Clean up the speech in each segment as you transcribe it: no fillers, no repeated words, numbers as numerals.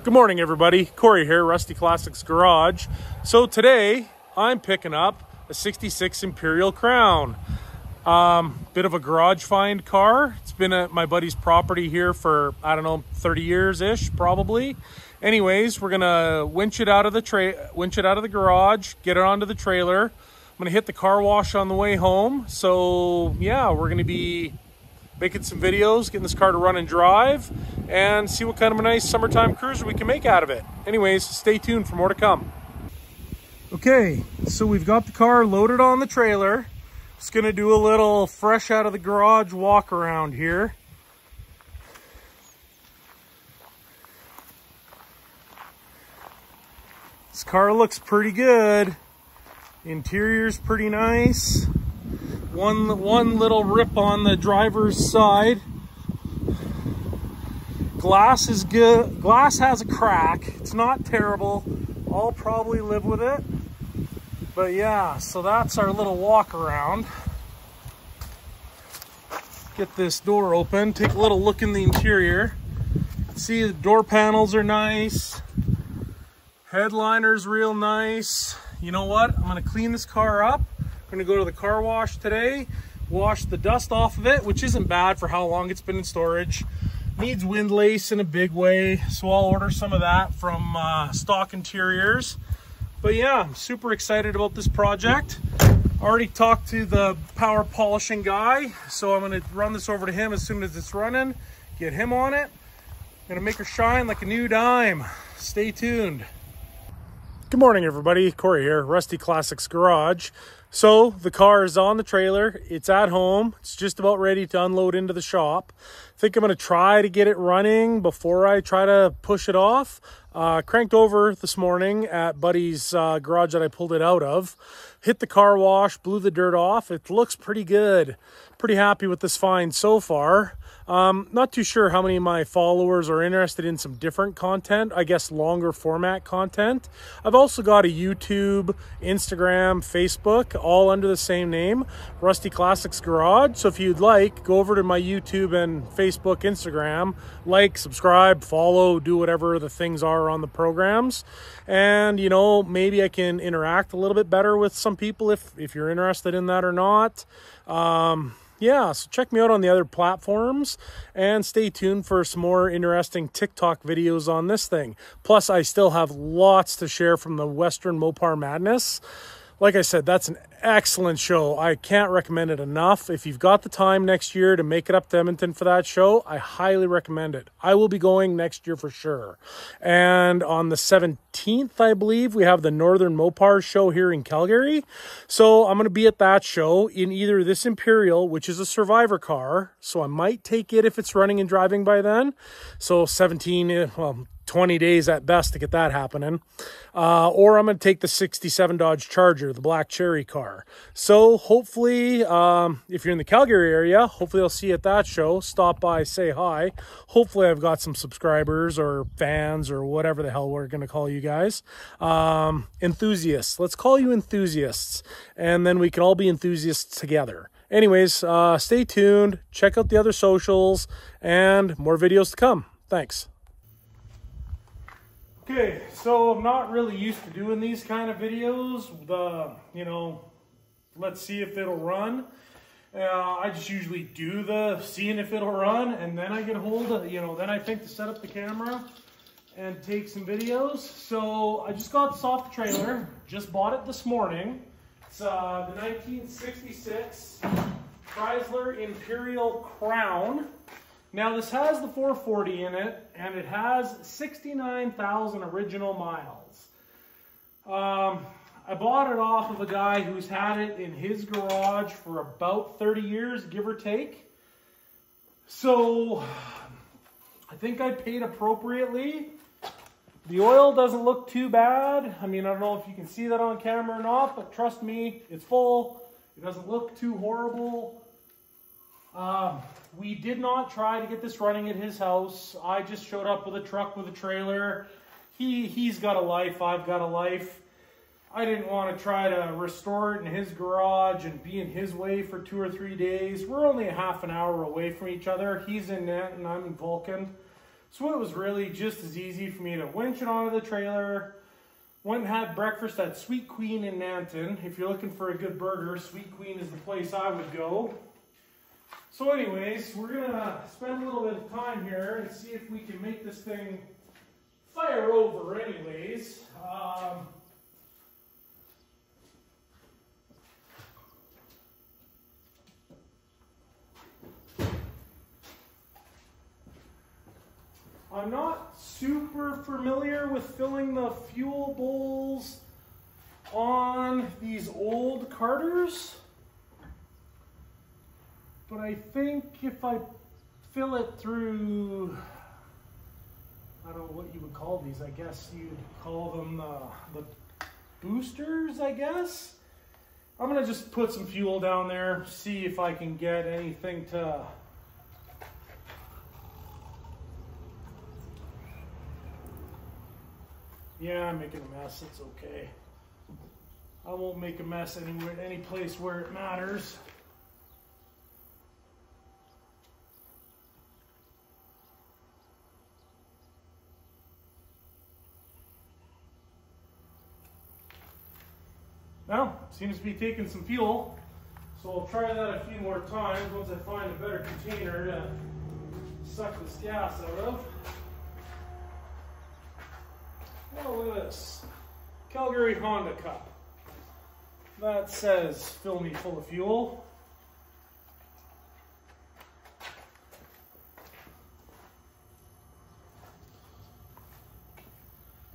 Good morning, everybody. Corey here, Rusty Classics Garage. So today I'm picking up a 66 Imperial Crown. Bit of a garage find car. It's been at my buddy's property here for, I don't know, 30 years-ish, probably. Anyways, we're gonna winch it out of the garage, get it onto the trailer. I'm gonna hit the car wash on the way home. So yeah, we're gonna be making some videos, getting this car to run and drive, and see what kind of a nice summertime cruiser we can make out of it. Anyways, stay tuned for more to come. Okay, so we've got the car loaded on the trailer. Just gonna do a little fresh out of the garage walk around here. This car looks pretty good. Interior's pretty nice. One little rip on the driver's side. Glass is good. Glass has a crack. It's not terrible. I'll probably live with it. But yeah, so that's our little walk around. Get this door open, take a little look in the interior. See, the door panels are nice. Headliner's real nice. You know what? I'm gonna clean this car up. I'm gonna go to the car wash today, wash the dust off of it, which isn't bad for how long it's been in storage. Needs wind lace in a big way, so I'll order some of that from Stock Interiors. But yeah, I'm super excited about this project. Already talked to the power polishing guy, so I'm gonna run this over to him as soon as it's running, get him on it. I'm gonna make her shine like a new dime. Stay tuned. Good morning, everybody. Corey here, Rusty Classics Garage. So the car is on the trailer. It's at home. It's just about ready to unload into the shop. I think I'm going to try to get it running before I try to push it off. Cranked over this morning at Buddy's garage that I pulled it out of. Hit the car wash, blew the dirt off. It looks pretty good. Pretty happy with this find so far. Not too sure how many of my followers are interested in some different content, I guess longer format content. I've also got a YouTube, Instagram, Facebook, all under the same name, Rusty Classics Garage. So if you'd like, go over to my YouTube and Facebook, Instagram, like, subscribe, follow, do whatever the things are on the programs. And, you know, maybe I can interact a little bit better with some people if you're interested in that or not. Yeah, so check me out on the other platforms and stay tuned for some more interesting TikTok videos on this thing. Plus, I still have lots to share from the Western Mopar Madness. Like I said, that's an excellent show. I can't recommend it enough. If you've got the time next year to make it up to Edmonton for that show, I highly recommend it. I will be going next year for sure. And on the 17th, I believe, we have the Northern Mopar show here in Calgary. So I'm going to be at that show in either this Imperial, which is a survivor car. So I might take it if it's running and driving by then. So 20 days at best to get that happening. Or I'm going to take the 67 Dodge Charger, the black cherry car. So hopefully, if you're in the Calgary area, hopefully I'll see you at that show. Stop by, say hi. Hopefully I've got some subscribers or fans or whatever the hell we're going to call you guys. Enthusiasts. Let's call you enthusiasts. And then we can all be enthusiasts together. Anyways, stay tuned. Check out the other socials and more videos to come. Thanks. Okay, so I'm not really used to doing these kind of videos. Let's see if it'll run. I just usually do the seeing if it'll run, and then I get a hold of, then I think to set up the camera and take some videos. So I just got this off the trailer, just bought it this morning. It's the 1966 Chrysler Imperial Crown. Now this has the 440 in it, and it has 69,000 original miles. I bought it off of a guy who's had it in his garage for about 30 years, give or take. So I think I paid appropriately. The oil doesn't look too bad. I mean, I don't know if you can see that on camera or not, but trust me, it's full. It doesn't look too horrible. We did not try to get this running at his house. I just showed up with a truck with a trailer. He's got a life, I've got a life. I didn't want to try to restore it in his garage and be in his way for 2 or 3 days. We're only a half an hour away from each other. He's in Nanton, I'm in Vulcan. So it was really just as easy for me to winch it onto the trailer. Went and had breakfast at Sweet Queen in Nanton. If you're looking for a good burger, Sweet Queen is the place I would go. So anyways, we're gonna spend a little bit of time here and see if we can make this thing fire over anyways. I'm not super familiar with filling the fuel bowls on these old Carters, but I think if I fill it through, I don't know what you would call these, I guess you'd call them the boosters, I guess. I'm gonna just put some fuel down there, see if I can get anything to yeah, I'm making a mess, it's okay. I won't make a mess anywhere, any place where it matters. Now, seems to be taking some fuel, so I'll try that a few more times once I find a better container to suck this gas out of. Oh, look at this. Calgary Honda cup. That says, fill me full of fuel.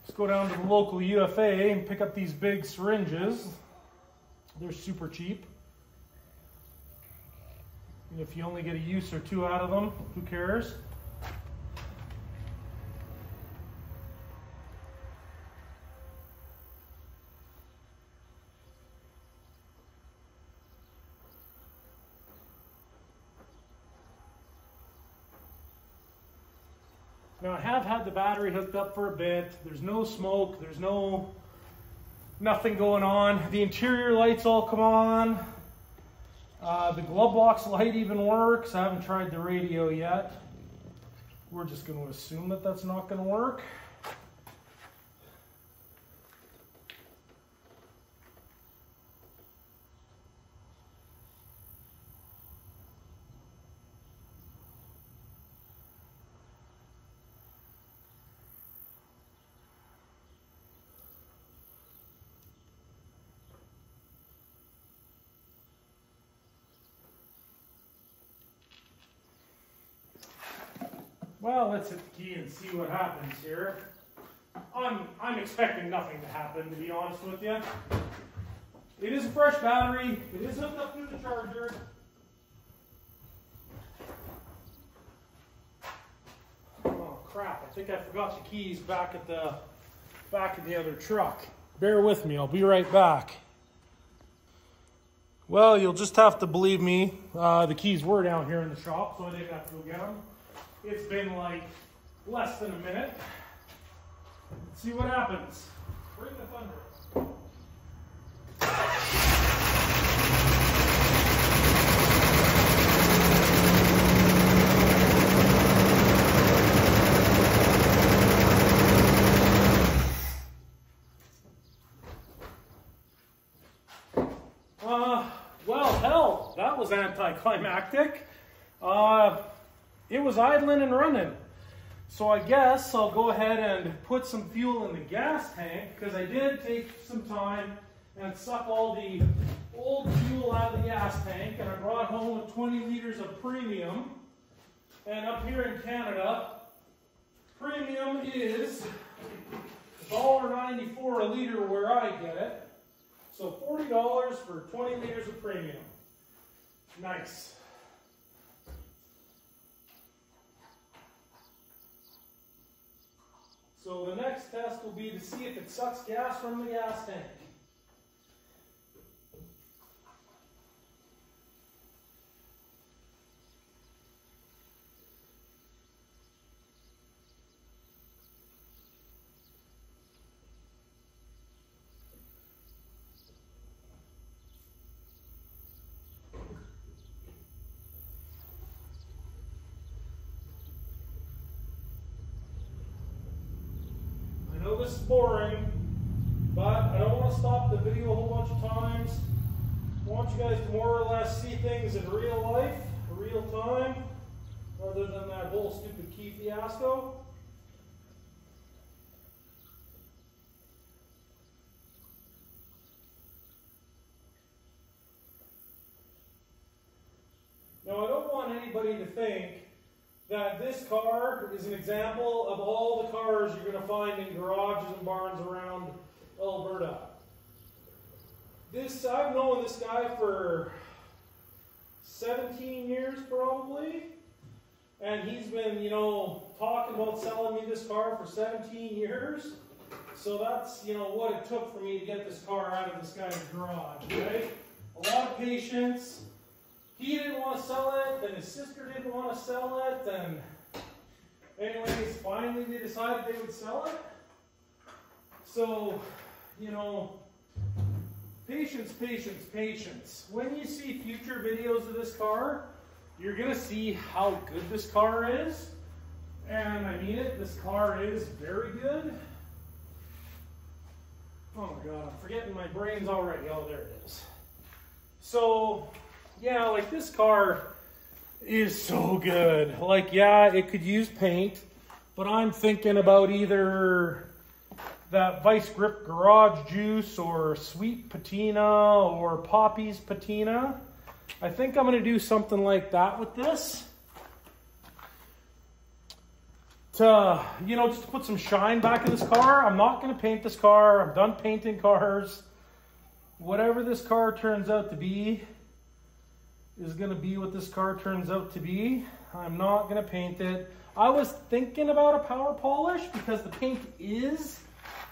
Let's go down to the local UFA and pick up these big syringes. They're super cheap. And if you only get a use or two out of them, who cares? Now I have had the battery hooked up for a bit. There's no smoke, there's nothing going on. The interior lights all come on. The glove box light even works. I haven't tried the radio yet. We're just going to assume that that's not going to work. Well, let's hit the key and see what happens here. I'm expecting nothing to happen, to be honest with you. It is a fresh battery. It is hooked up to the charger. Oh crap! I think I forgot the keys back at the other truck. Bear with me. I'll be right back. Well, you'll just have to believe me. The keys were down here in the shop, so I didn't have to go get them. It's been like less than a minute. Let's see what happens. Bring the thunder. Well, hell, that was anticlimactic. It was idling and running. So I guess I'll go ahead and put some fuel in the gas tank, because I did take some time and suck all the old fuel out of the gas tank, and I brought home 20 liters of premium. And up here in Canada, premium is $1.94 a liter where I get it. So $40 for 20 liters of premium. Nice. So the next test will be to see if it sucks gas from the gas tank. this is boring, but I don't want to stop the video a whole bunch of times. I want you guys to more or less see things in real life, real time, rather than that whole stupid key fiasco. Now, I don't want anybody to think that this car is an example of all the cars you're going to find in garages and barns around Alberta. I've known this guy for 17 years probably, and he's been, talking about selling me this car for 17 years. So that's, what it took for me to get this car out of this guy's garage, right? A lot of patience. He didn't want to sell it, then his sister didn't want to sell it, and anyways, finally they decided they would sell it. So, patience, patience, patience. When you see future videos of this car, you're going to see how good this car is. And I mean it, this car is very good. Oh my God, I'm forgetting my brains already. Oh, there it is. So, yeah, like this car is so good. Like, yeah, it could use paint, but I'm thinking about either that Vice Grip Garage Juice or Sweet Patina or Poppy's Patina. I think I'm going to do something like that with this. To, just to put some shine back in this car. I'm not going to paint this car. I'm done painting cars. Whatever this car turns out to be is going to be what this car turns out to be. I'm not going to paint it. I was thinking about a power polish because the paint is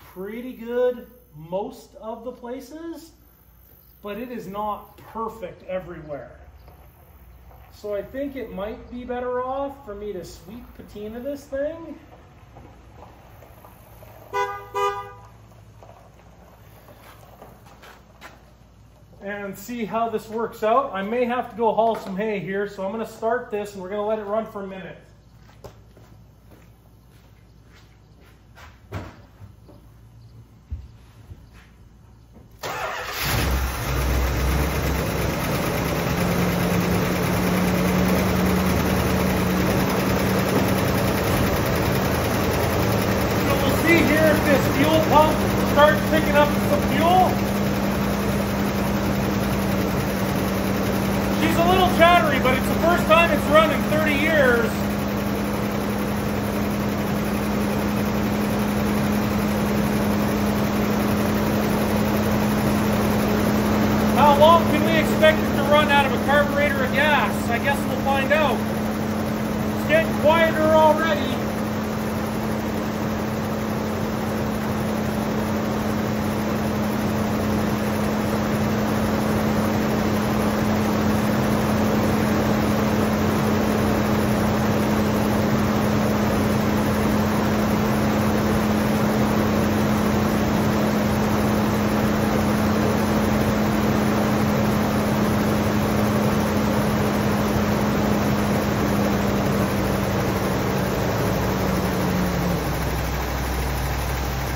pretty good most of the places, but it is not perfect everywhere. So I think it might be better off for me to sweet patina this thing. And see how this works out. I may have to go haul some hay here, so I'm going to start this and we're going to let it run for a minute. So we'll see here if this fuel pump starts picking up some fuel. She's a little chattery, but it's the first time it's run in 30 years. How long can we expect it to run out of a carburetor of gas? I guess we'll find out. It's getting quieter already.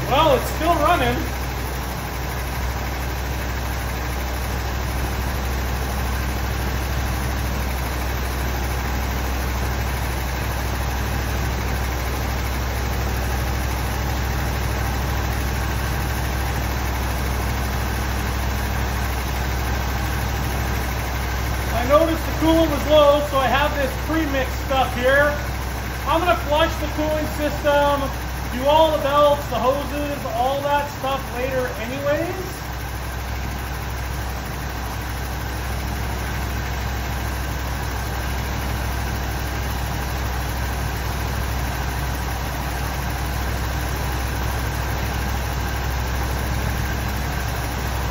Well, it's still running. I noticed the coolant was low, so I have this pre-mix stuff here. I'm going to flush the cooling system, do all the belts, the hoses, all that stuff later anyways.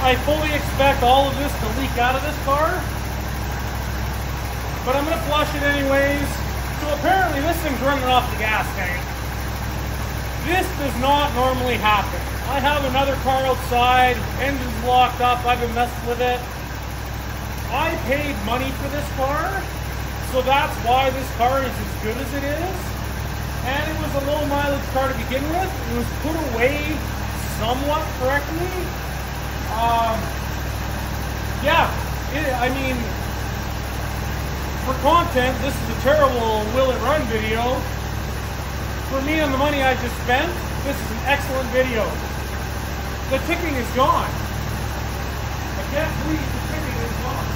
I fully expect all of this to leak out of this car, but I'm going to flush it anyways. So apparently this thing's running off the gas tank. This does not normally happen. I have another car outside, engine's locked up, I've been messing with it. I paid money for this car, so that's why this car is as good as it is. and it was a low mileage car to begin with. It was put away somewhat correctly. Yeah, I mean, for content, this is a terrible will it run video. For me and the money I just spent, this is an excellent video. The ticking is gone. I can't believe the ticking is gone.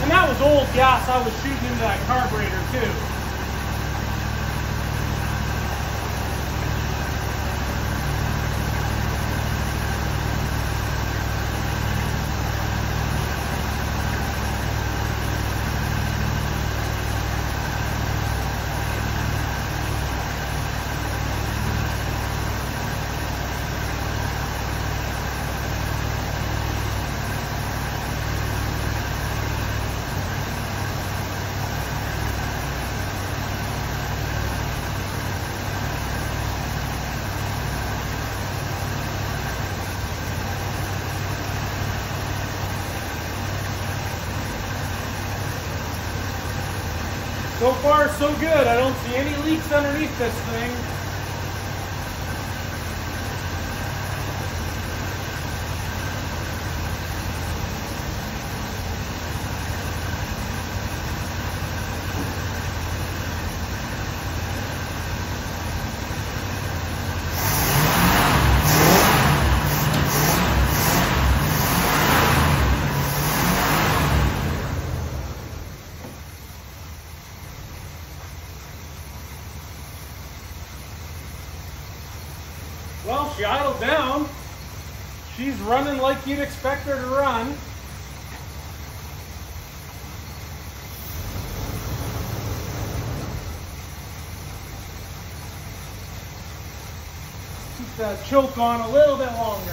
And that was old gas I was shooting into that carburetor too. So far, so good. I don't see any leaks underneath this thing. Well, she idled down. She's running like you'd expect her to run. Keep that choke on a little bit longer.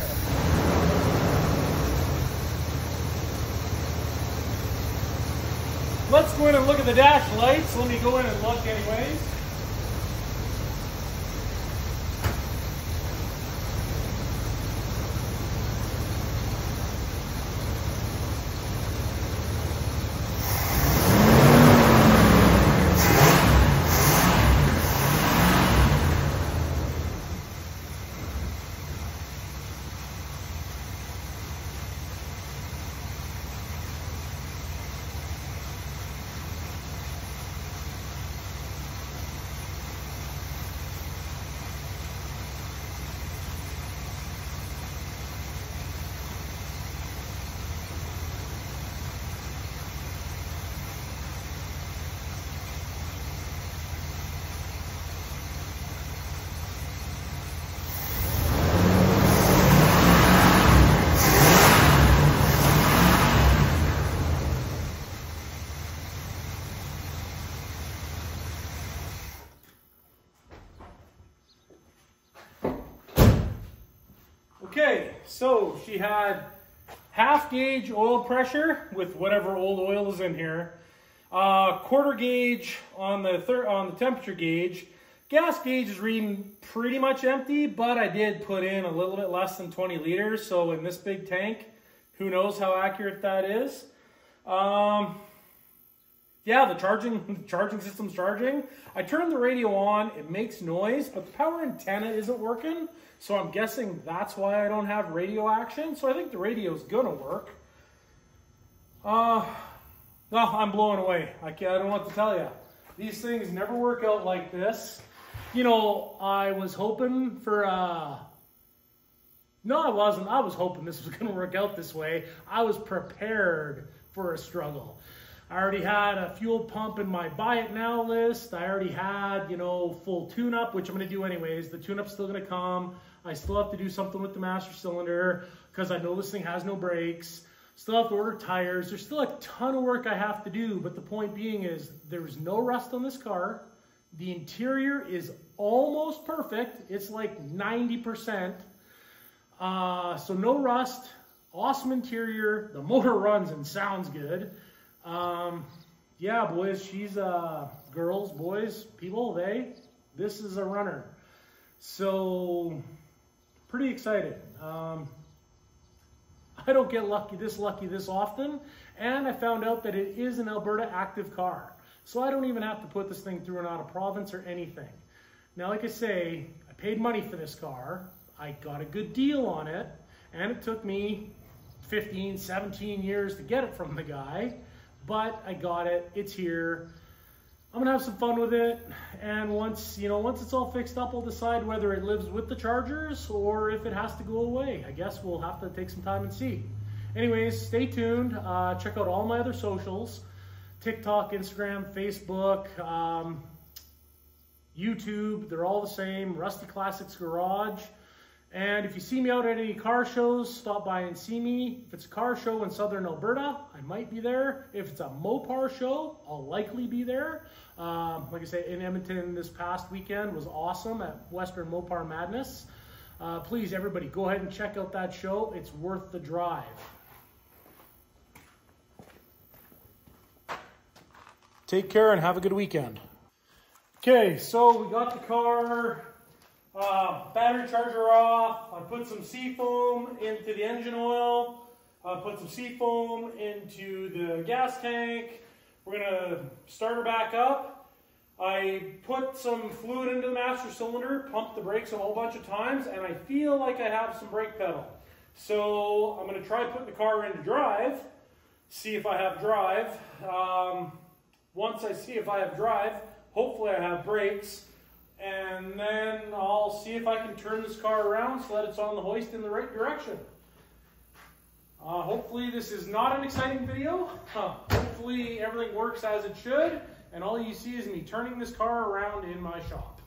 Let's go in and look at the dash lights. Let me go in and look anyways. Okay, so she had half gauge oil pressure with whatever old oil is in here, quarter gauge on the temperature gauge. Gas gauge is reading pretty much empty, but I did put in a little bit less than 20 liters. So in this big tank, who knows how accurate that is. Yeah, the charging system's charging. I turned the radio on, it makes noise, but the power antenna isn't working. So I'm guessing that's why I don't have radio action. So I think the radio's gonna work. No, I'm blown away. I don't know what to tell you. These things never work out like this. You know, I was hoping for, no, I wasn't. I was hoping this was gonna work out this way. I was prepared for a struggle. I already had a fuel pump in my buy it now list. I already had, you know, full tune-up, which I'm gonna do anyways. The tune-up's still gonna come. I still have to do something with the master cylinder. because I know this thing has no brakes. Still have to order tires. There's still a ton of work I have to do, but the point being is there's no rust on this car. The interior is almost perfect. It's like 90%. So no rust, awesome interior. The motor runs and sounds good. Yeah, boys, she's, girls, boys, people, this is a runner. So pretty excited. I don't get lucky this often, and I found out that it is an Alberta active car. So I don't even have to put this thing through an out of province or anything. Now, like I say, I paid money for this car. I got a good deal on it, and it took me 15, 17 years to get it from the guy, but I got it, it's here. I'm gonna have some fun with it, and once it's all fixed up, I'll decide whether it lives with the Chargers or if it has to go away. I guess we'll have to take some time and see. Anyways, stay tuned. Check out all my other socials: TikTok, Instagram, Facebook, YouTube. They're all the same. Rusty Classics Garage. And if you see me out at any car shows, stop by and see me. If it's a car show in Southern Alberta, I might be there. If it's a Mopar show, I'll likely be there. Like I say, in Edmonton this past weekend was awesome at Western Mopar Madness. Please, everybody, go ahead and check out that show. It's worth the drive. Take care and have a good weekend. Okay, so we got the car. Battery charger off. I put some seafoam into the engine oil. I put some seafoam into the gas tank. We're gonna start her back up. I put some fluid into the master cylinder, pumped the brakes a whole bunch of times, and I feel like I have some brake pedal. So I'm gonna try putting the car into drive, see if I have drive. Once I see if I have drive, hopefully I have brakes. And then I'll see if I can turn this car around so that it's on the hoist in the right direction. Hopefully this is not an exciting video. Hopefully everything works as it should, and all you see is me turning this car around in my shop.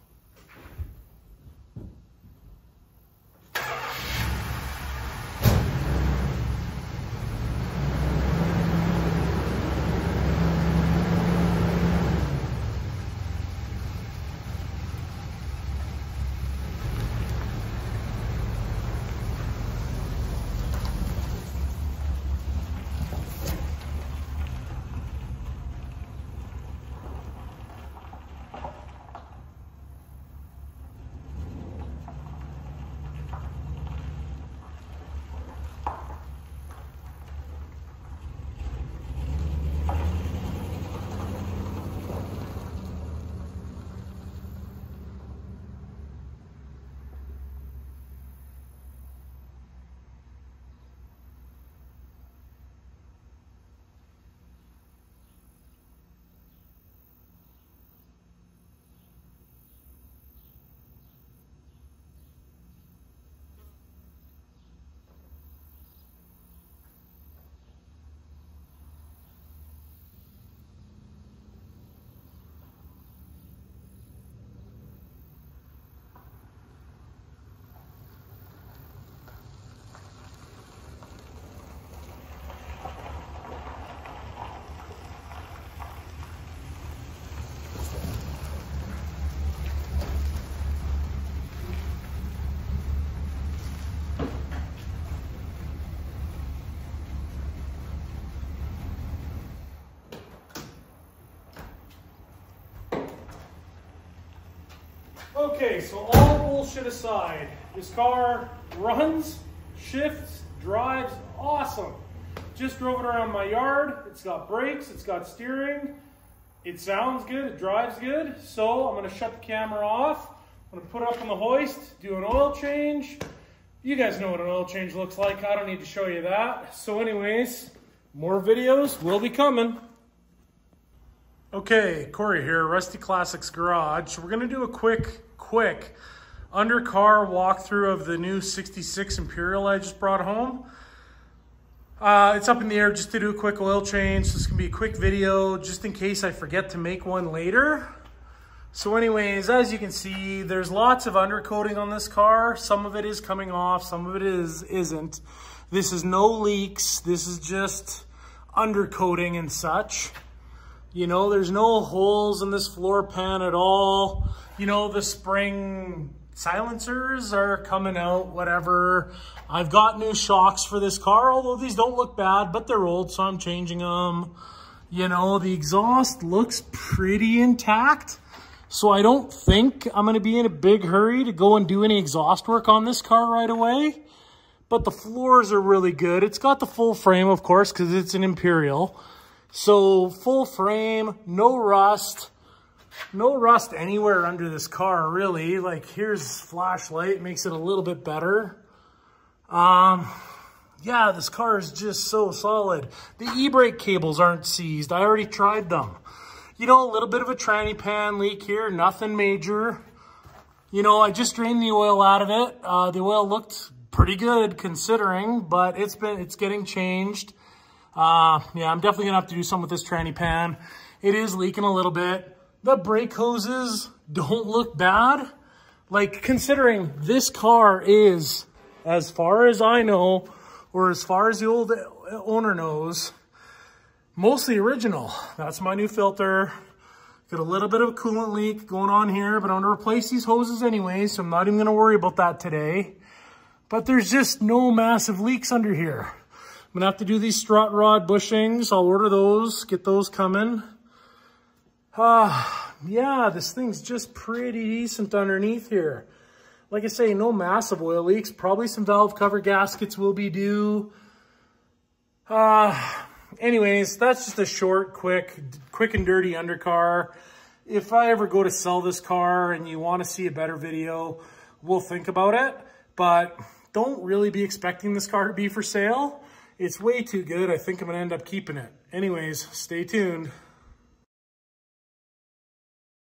Okay, so all bullshit aside, this car runs, shifts, drives awesome. Just drove it around my yard. It's got brakes, it's got steering. It sounds good, it drives good. So I'm gonna shut the camera off. I'm gonna put it up on the hoist, do an oil change. You guys know what an oil change looks like. I don't need to show you that. So anyways, more videos will be coming. Okay, Corey here, Rusty Classics Garage. So we're gonna do a quick under-car walkthrough of the new 66 Imperial I just brought home. It's up in the air just to do a quick oil change. This can be a quick video just in case I forget to make one later. So anyways, as you can see, there's lots of undercoating on this car. Some of it is coming off, some of it isn't. This is no leaks. This is just undercoating and such. You know, there's no holes in this floor pan at all. You know, the spring silencers are coming out, whatever. I've got new shocks for this car, although these don't look bad, but they're old, so I'm changing them. You know, the exhaust looks pretty intact, so I don't think I'm gonna be in a big hurry to go and do any exhaust work on this car right away. But the floors are really good. It's got the full frame, of course, because it's an Imperial. So full frame, no rust. No rust anywhere under this car, really. Like, here's flashlight, makes it a little bit better. Yeah, this car is just so solid. The e-brake cables aren't seized. I already tried them. You know, a little bit of a tranny pan leak here, nothing major. You know, I just drained the oil out of it. The oil looked pretty good considering, but it's getting changed. Yeah, I'm definitely gonna have to do something with this tranny pan. It is leaking a little bit. The brake hoses don't look bad. Like, considering this car is, as far as I know, or as far as the old owner knows, mostly original. That's my new filter. Got a little bit of a coolant leak going on here, but I'm gonna replace these hoses anyway, so I'm not even gonna worry about that today. But there's just no massive leaks under here. I'm gonna have to do these strut rod bushings. I'll order those, get those coming. Yeah, this thing's just pretty decent underneath here. Like I say, no massive oil leaks. Probably some valve cover gaskets will be due. Anyways, that's just a short, quick and dirty undercar. If I ever go to sell this car and you want to see a better video, we'll think about it. But don't really be expecting this car to be for sale. It's way too good. I think I'm going to end up keeping it. Anyways, stay tuned.